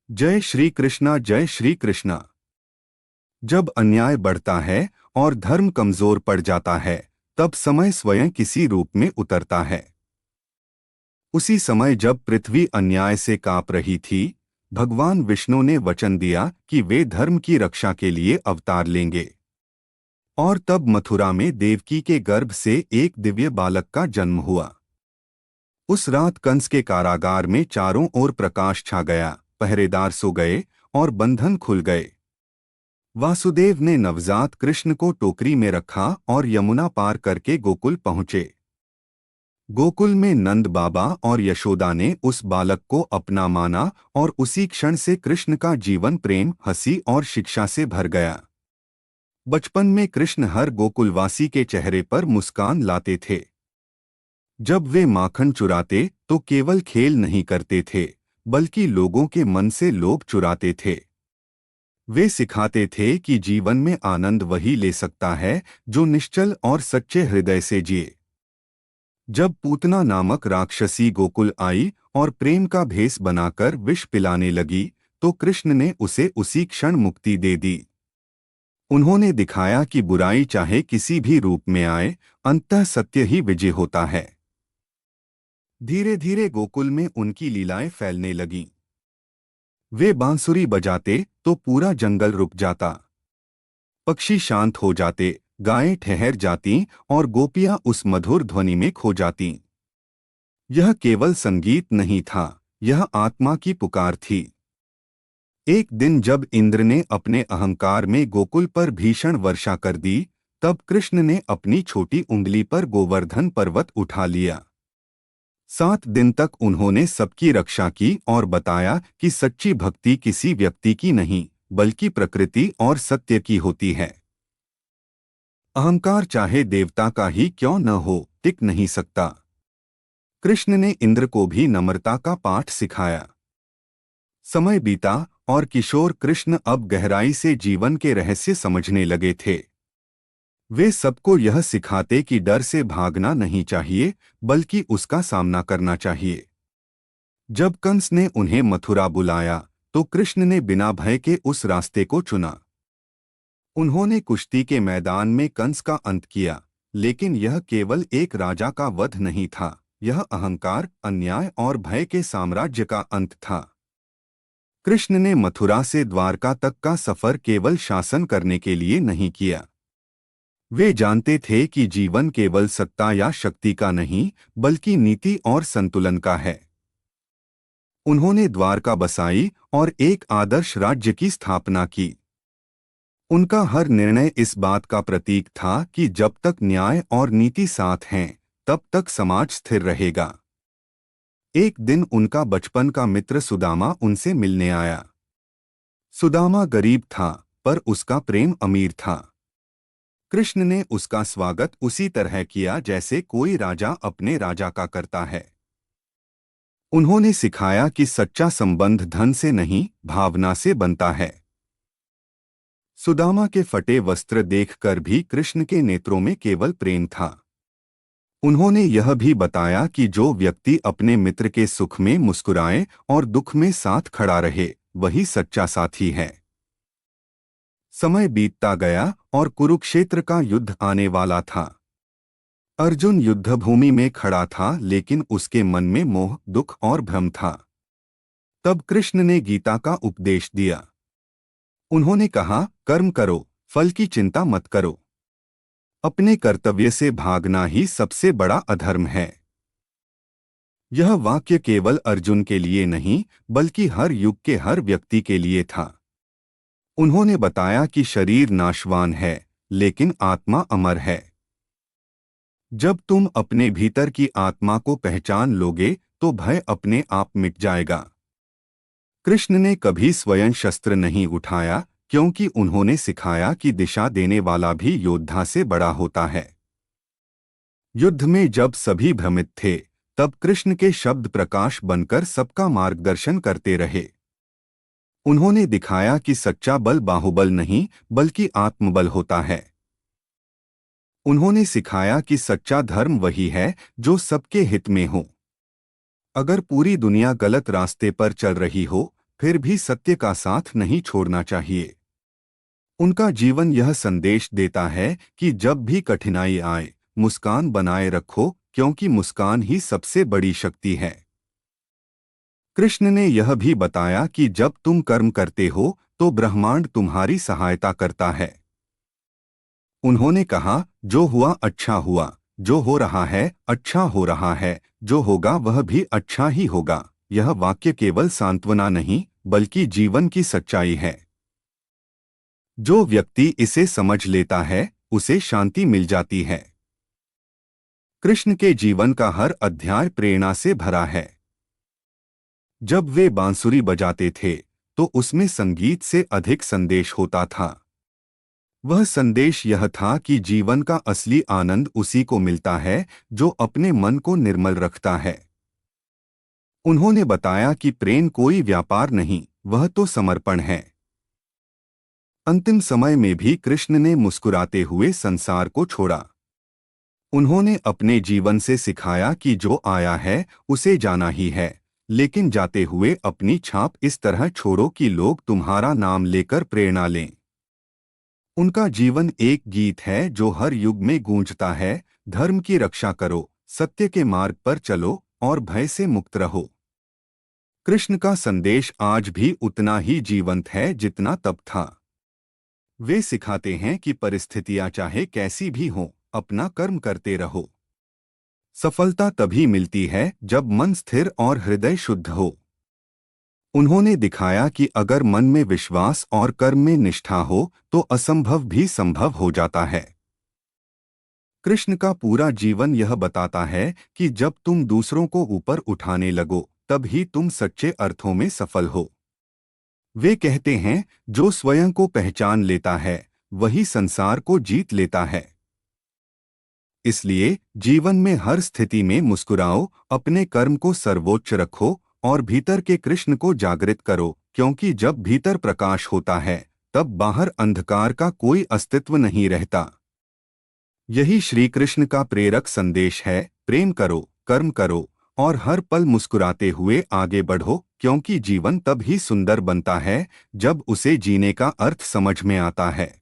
जय श्री कृष्णा, जय श्री कृष्णा। जब अन्याय बढ़ता है और धर्म कमजोर पड़ जाता है, तब समय स्वयं किसी रूप में उतरता है। उसी समय जब पृथ्वी अन्याय से कांप रही थी, भगवान विष्णु ने वचन दिया कि वे धर्म की रक्षा के लिए अवतार लेंगे। और तब मथुरा में देवकी के गर्भ से एक दिव्य बालक का जन्म हुआ। उस रात कंस के कारागार में चारों ओर प्रकाश छा गया, पहरेदार सो गए और बंधन खुल गए। वासुदेव ने नवजात कृष्ण को टोकरी में रखा और यमुना पार करके गोकुल पहुंचे। गोकुल में नंद बाबा और यशोदा ने उस बालक को अपना माना और उसी क्षण से कृष्ण का जीवन प्रेम, हंसी और शिक्षा से भर गया। बचपन में कृष्ण हर गोकुलवासी के चेहरे पर मुस्कान लाते थे। जब वे माखन चुराते तो केवल खेल नहीं करते थे, बल्कि लोगों के मन से लोभ चुराते थे। वे सिखाते थे कि जीवन में आनंद वही ले सकता है जो निश्चल और सच्चे हृदय से जिए। जब पूतना नामक राक्षसी गोकुल आई और प्रेम का भेष बनाकर विष पिलाने लगी, तो कृष्ण ने उसे उसी क्षण मुक्ति दे दी। उन्होंने दिखाया कि बुराई चाहे किसी भी रूप में आए, अंततः सत्य ही विजय होता है। धीरे धीरे गोकुल में उनकी लीलाएं फैलने लगीं। वे बांसुरी बजाते तो पूरा जंगल रुक जाता, पक्षी शांत हो जाते, गायें ठहर जातीं और गोपियां उस मधुर ध्वनि में खो जातीं। यह केवल संगीत नहीं था, यह आत्मा की पुकार थी। एक दिन जब इंद्र ने अपने अहंकार में गोकुल पर भीषण वर्षा कर दी, तब कृष्ण ने अपनी छोटी उंगली पर गोवर्धन पर्वत उठा लिया। 7 दिन तक उन्होंने सबकी रक्षा की और बताया कि सच्ची भक्ति किसी व्यक्ति की नहीं, बल्कि प्रकृति और सत्य की होती है। अहंकार चाहे देवता का ही क्यों न हो, टिक नहीं सकता। कृष्ण ने इंद्र को भी नम्रता का पाठ सिखाया। समय बीता और किशोर कृष्ण अब गहराई से जीवन के रहस्य समझने लगे थे। वे सबको यह सिखाते कि डर से भागना नहीं चाहिए, बल्कि उसका सामना करना चाहिए। जब कंस ने उन्हें मथुरा बुलाया, तो कृष्ण ने बिना भय के उस रास्ते को चुना। उन्होंने कुश्ती के मैदान में कंस का अंत किया, लेकिन यह केवल एक राजा का वध नहीं था, यह अहंकार, अन्याय और भय के साम्राज्य का अंत था। कृष्ण ने मथुरा से द्वारका तक का सफर केवल शासन करने के लिए नहीं किया। वे जानते थे कि जीवन केवल सत्ता या शक्ति का नहीं, बल्कि नीति और संतुलन का है। उन्होंने द्वारका बसाई और एक आदर्श राज्य की स्थापना की। उनका हर निर्णय इस बात का प्रतीक था कि जब तक न्याय और नीति साथ हैं, तब तक समाज स्थिर रहेगा। एक दिन उनका बचपन का मित्र सुदामा उनसे मिलने आया। सुदामा गरीब था, पर उसका प्रेम अमीर था। कृष्ण ने उसका स्वागत उसी तरह किया जैसे कोई राजा अपने राजा का करता है। उन्होंने सिखाया कि सच्चा संबंध धन से नहीं, भावना से बनता है। सुदामा के फटे वस्त्र देखकर भी कृष्ण के नेत्रों में केवल प्रेम था। उन्होंने यह भी बताया कि जो व्यक्ति अपने मित्र के सुख में मुस्कुराए और दुख में साथ खड़ा रहे, वही सच्चा साथी है। समय बीतता गया और कुरुक्षेत्र का युद्ध आने वाला था। अर्जुन युद्धभूमि में खड़ा था, लेकिन उसके मन में मोह, दुख और भ्रम था। तब कृष्ण ने गीता का उपदेश दिया। उन्होंने कहा, कर्म करो, फल की चिंता मत करो। अपने कर्तव्य से भागना ही सबसे बड़ा अधर्म है। यह वाक्य केवल अर्जुन के लिए नहीं, बल्कि हर युग के हर व्यक्ति के लिए था। उन्होंने बताया कि शरीर नाशवान है, लेकिन आत्मा अमर है। जब तुम अपने भीतर की आत्मा को पहचान लोगे, तो भय अपने आप मिट जाएगा। कृष्ण ने कभी स्वयं शस्त्र नहीं उठाया, क्योंकि उन्होंने सिखाया कि दिशा देने वाला भी योद्धा से बड़ा होता है। युद्ध में जब सभी भ्रमित थे, तब कृष्ण के शब्द प्रकाश बनकर सबका मार्गदर्शन करते रहे। उन्होंने दिखाया कि सच्चा बल बाहुबल नहीं, बल्कि आत्मबल होता है। उन्होंने सिखाया कि सच्चा धर्म वही है जो सबके हित में हो। अगर पूरी दुनिया गलत रास्ते पर चल रही हो, फिर भी सत्य का साथ नहीं छोड़ना चाहिए। उनका जीवन यह संदेश देता है कि जब भी कठिनाई आए, मुस्कान बनाए रखो, क्योंकि मुस्कान ही सबसे बड़ी शक्ति है। कृष्ण ने यह भी बताया कि जब तुम कर्म करते हो तो ब्रह्मांड तुम्हारी सहायता करता है। उन्होंने कहा, जो हुआ अच्छा हुआ, जो हो रहा है अच्छा हो रहा है, जो होगा वह भी अच्छा ही होगा। यह वाक्य केवल सांत्वना नहीं, बल्कि जीवन की सच्चाई है। जो व्यक्ति इसे समझ लेता है, उसे शांति मिल जाती है। कृष्ण के जीवन का हर अध्याय प्रेरणा से भरा है। जब वे बांसुरी बजाते थे, तो उसमें संगीत से अधिक संदेश होता था। वह संदेश यह था कि जीवन का असली आनंद उसी को मिलता है जो अपने मन को निर्मल रखता है। उन्होंने बताया कि प्रेम कोई व्यापार नहीं, वह तो समर्पण है। अंतिम समय में भी कृष्ण ने मुस्कुराते हुए संसार को छोड़ा। उन्होंने अपने जीवन से सिखाया कि जो आया है उसे जाना ही है, लेकिन जाते हुए अपनी छाप इस तरह छोड़ो कि लोग तुम्हारा नाम लेकर प्रेरणा लें। उनका जीवन एक गीत है जो हर युग में गूंजता है। धर्म की रक्षा करो, सत्य के मार्ग पर चलो और भय से मुक्त रहो। कृष्ण का संदेश आज भी उतना ही जीवंत है जितना तब था। वे सिखाते हैं कि परिस्थितियां चाहे कैसी भी हों, अपना कर्म करते रहो। सफलता तभी मिलती है जब मन स्थिर और हृदय शुद्ध हो। उन्होंने दिखाया कि अगर मन में विश्वास और कर्म में निष्ठा हो तो असंभव भी संभव हो जाता है। कृष्ण का पूरा जीवन यह बताता है कि जब तुम दूसरों को ऊपर उठाने लगो, तब ही तुम सच्चे अर्थों में सफल हो। वे कहते हैं, जो स्वयं को पहचान लेता है वही संसार को जीत लेता है। इसलिए जीवन में हर स्थिति में मुस्कुराओ, अपने कर्म को सर्वोच्च रखो और भीतर के कृष्ण को जागृत करो, क्योंकि जब भीतर प्रकाश होता है तब बाहर अंधकार का कोई अस्तित्व नहीं रहता। यही श्री कृष्ण का प्रेरक संदेश है। प्रेम करो, कर्म करो और हर पल मुस्कुराते हुए आगे बढ़ो, क्योंकि जीवन तब ही सुंदर बनता है जब उसे जीने का अर्थ समझ में आता है।